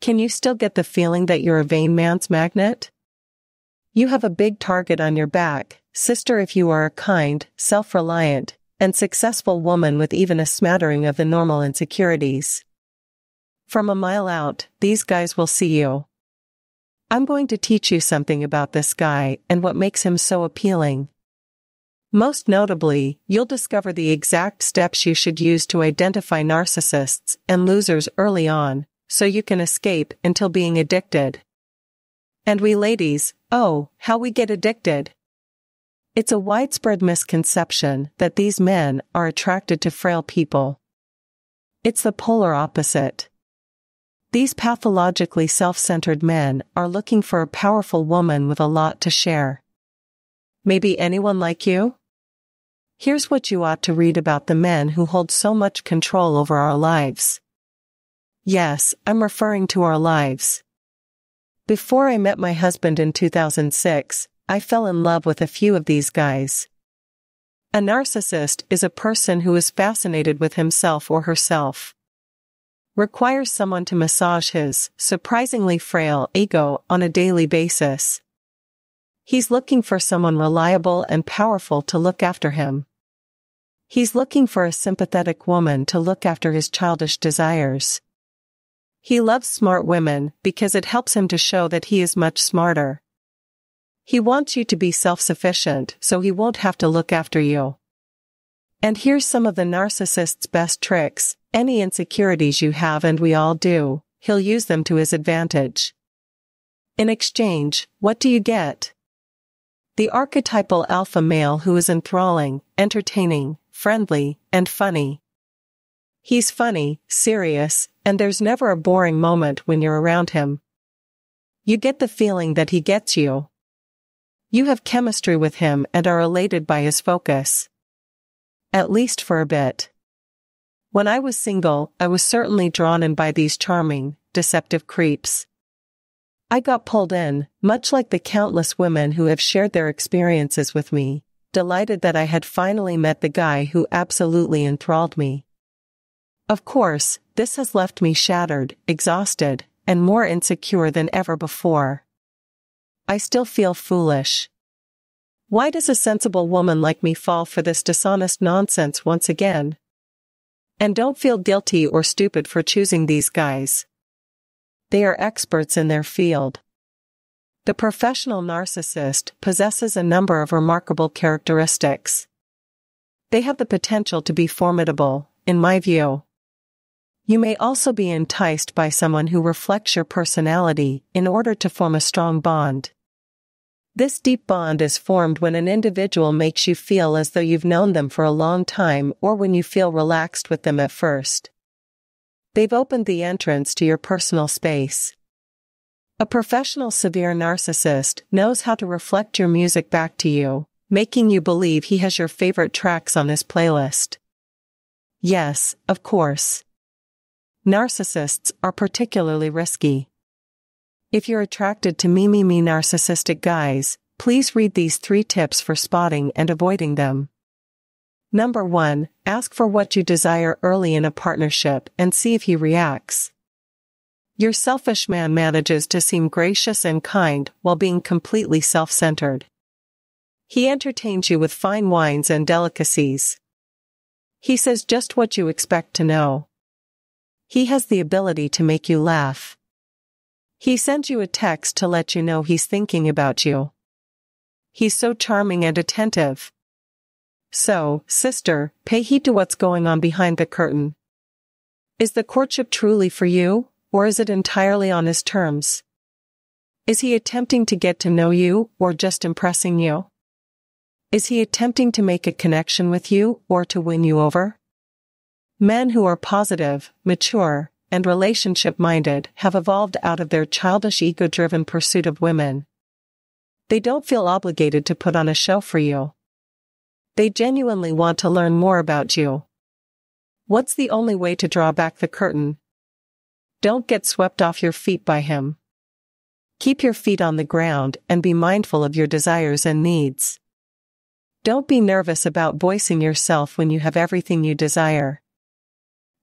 Can you still get the feeling that you're a vain man's magnet? You have a big target on your back, sister, if you are a kind, self-reliant, and successful woman with even a smattering of the normal insecurities. From a mile out, these guys will see you. I'm going to teach you something about this guy and what makes him so appealing. Most notably, you'll discover the exact steps you should use to identify narcissists and losers early on, so you can escape until being addicted. And we ladies, oh, how we get addicted. It's a widespread misconception that these men are attracted to frail people. It's the polar opposite. These pathologically self-centered men are looking for a powerful woman with a lot to share. Maybe anyone like you? Here's what you ought to read about the men who hold so much control over our lives. Yes, I'm referring to our lives. Before I met my husband in 2006, I fell in love with a few of these guys. A narcissist is a person who is fascinated with himself or herself. Requires someone to massage his surprisingly frail ego on a daily basis. He's looking for someone reliable and powerful to look after him. He's looking for a sympathetic woman to look after his childish desires. He loves smart women because it helps him to show that he is much smarter. He wants you to be self-sufficient so he won't have to look after you. And here's some of the narcissist's best tricks. Any insecurities you have, and we all do, he'll use them to his advantage. In exchange, what do you get? The archetypal alpha male who is enthralling, entertaining, friendly, and funny. He's funny, serious, and there's never a boring moment when you're around him. You get the feeling that he gets you. You have chemistry with him and are elated by his focus. At least for a bit. When I was single, I was certainly drawn in by these charming, deceptive creeps. I got pulled in, much like the countless women who have shared their experiences with me, delighted that I had finally met the guy who absolutely enthralled me. Of course, this has left me shattered, exhausted, and more insecure than ever before. I still feel foolish. Why does a sensible woman like me fall for this dishonest nonsense once again? And don't feel guilty or stupid for choosing these guys. They are experts in their field. The professional narcissist possesses a number of remarkable characteristics. They have the potential to be formidable, in my view. You may also be enticed by someone who reflects your personality in order to form a strong bond. This deep bond is formed when an individual makes you feel as though you've known them for a long time, or when you feel relaxed with them at first. They've opened the entrance to your personal space. A professional severe narcissist knows how to reflect your music back to you, making you believe he has your favorite tracks on his playlist. Yes, of course. Narcissists are particularly risky. If you're attracted to me narcissistic guys, please read these 3 tips for spotting and avoiding them. Number 1, ask for what you desire early in a partnership and see if he reacts. Your selfish man manages to seem gracious and kind while being completely self-centered. He entertains you with fine wines and delicacies. He says just what you expect to know. He has the ability to make you laugh. He sends you a text to let you know he's thinking about you. He's so charming and attentive. So, sister, pay heed to what's going on behind the curtain. Is the courtship truly for you, or is it entirely on his terms? Is he attempting to get to know you, or just impressing you? Is he attempting to make a connection with you, or to win you over? Men who are positive, mature, and relationship-minded have evolved out of their childish ego-driven pursuit of women. They don't feel obligated to put on a show for you. They genuinely want to learn more about you. What's the only way to draw back the curtain? Don't get swept off your feet by him. Keep your feet on the ground and be mindful of your desires and needs. Don't be nervous about voicing yourself when you have everything you desire.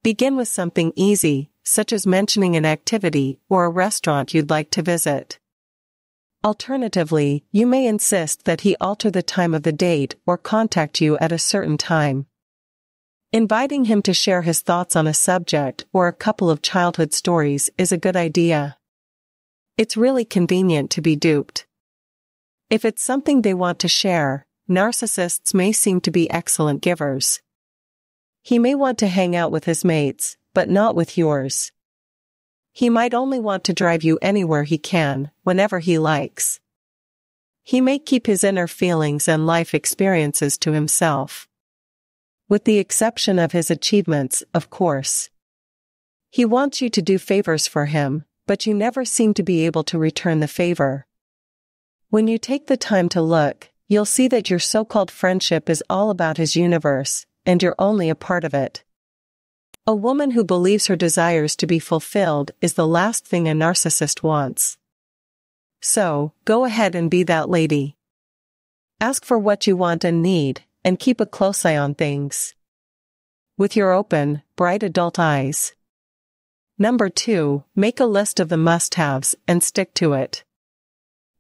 Begin with something easy, such as mentioning an activity or a restaurant you'd like to visit. Alternatively, you may insist that he alter the time of the date or contact you at a certain time. Inviting him to share his thoughts on a subject or a couple of childhood stories is a good idea. It's really convenient to be duped. If it's something they want to share, narcissists may seem to be excellent givers. He may want to hang out with his mates, but not with yours. He might only want to drive you anywhere he can, whenever he likes. He may keep his inner feelings and life experiences to himself. With the exception of his achievements, of course. He wants you to do favors for him, but you never seem to be able to return the favor. When you take the time to look, you'll see that your so-called friendship is all about his universe, and you're only a part of it. A woman who believes her desires to be fulfilled is the last thing a narcissist wants. So, go ahead and be that lady. Ask for what you want and need, and keep a close eye on things. With your open, bright adult eyes. Number 2, make a list of the must-haves and stick to it.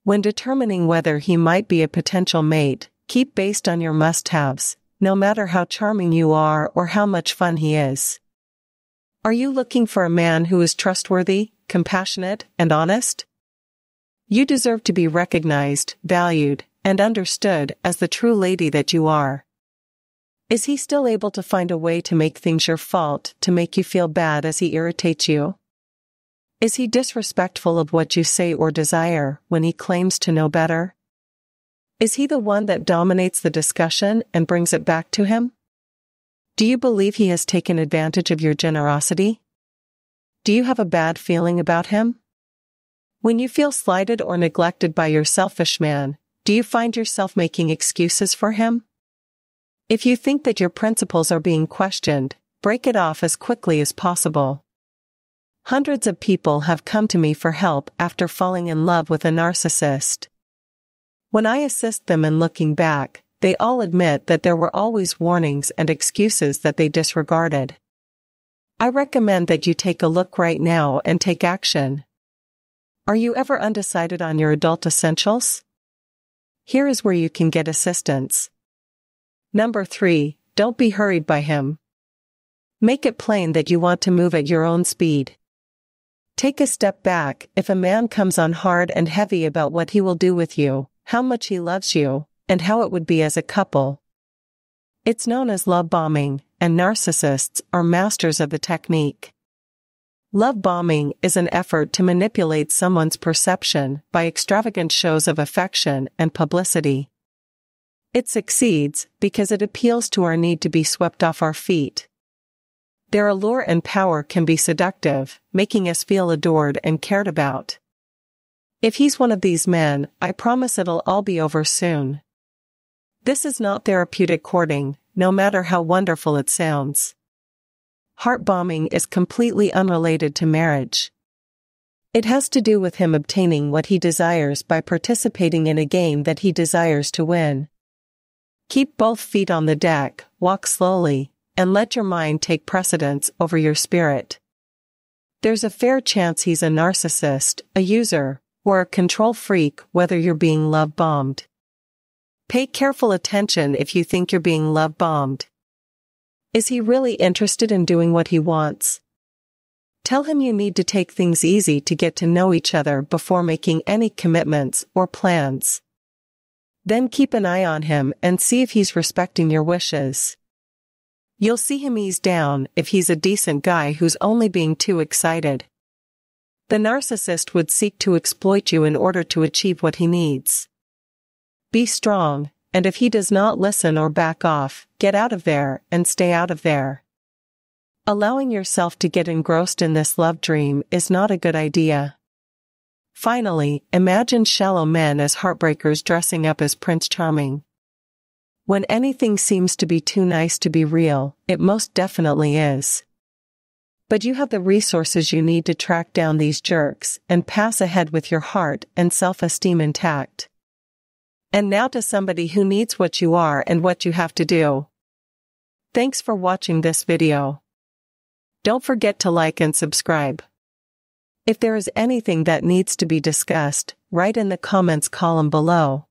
When determining whether he might be a potential mate, keep based on your must-haves, no matter how charming you are or how much fun he is. Are you looking for a man who is trustworthy, compassionate, and honest? You deserve to be recognized, valued, and understood as the true lady that you are. Is he still able to find a way to make things your fault, to make you feel bad as he irritates you? Is he disrespectful of what you say or desire when he claims to know better? Is he the one that dominates the discussion and brings it back to him? Do you believe he has taken advantage of your generosity? Do you have a bad feeling about him? When you feel slighted or neglected by your selfish man, do you find yourself making excuses for him? If you think that your principles are being questioned, break it off as quickly as possible. Hundreds of people have come to me for help after falling in love with a narcissist. When I assist them in looking back, they all admit that there were always warnings and excuses that they disregarded. I recommend that you take a look right now and take action. Are you ever undecided on your adult essentials? Here is where you can get assistance. Number 3, don't be hurried by him. Make it plain that you want to move at your own speed. Take a step back if a man comes on hard and heavy about what he will do with you, how much he loves you, and how it would be as a couple. It's known as love bombing, and narcissists are masters of the technique. Love bombing is an effort to manipulate someone's perception by extravagant shows of affection and publicity. It succeeds because it appeals to our need to be swept off our feet. Their allure and power can be seductive, making us feel adored and cared about. If he's one of these men, I promise it'll all be over soon. This is not therapeutic courting, no matter how wonderful it sounds. Heart bombing is completely unrelated to marriage. It has to do with him obtaining what he desires by participating in a game that he desires to win. Keep both feet on the deck, walk slowly, and let your mind take precedence over your spirit. There's a fair chance he's a narcissist, a user, or a control freak, whether you're being love-bombed. Pay careful attention if you think you're being love-bombed. Is he really interested in doing what he wants? Tell him you need to take things easy to get to know each other before making any commitments or plans. Then keep an eye on him and see if he's respecting your wishes. You'll see him ease down if he's a decent guy who's only being too excited. The narcissist would seek to exploit you in order to achieve what he needs. Be strong, and if he does not listen or back off, get out of there and stay out of there. Allowing yourself to get engrossed in this love dream is not a good idea. Finally, imagine shallow men as heartbreakers dressing up as Prince Charming. When anything seems to be too nice to be real, it most definitely is. But you have the resources you need to track down these jerks and pass ahead with your heart and self-esteem intact. And now to somebody who needs what you are and what you have to do. Thanks for watching this video. Don't forget to like and subscribe. If there is anything that needs to be discussed, write in the comments column below.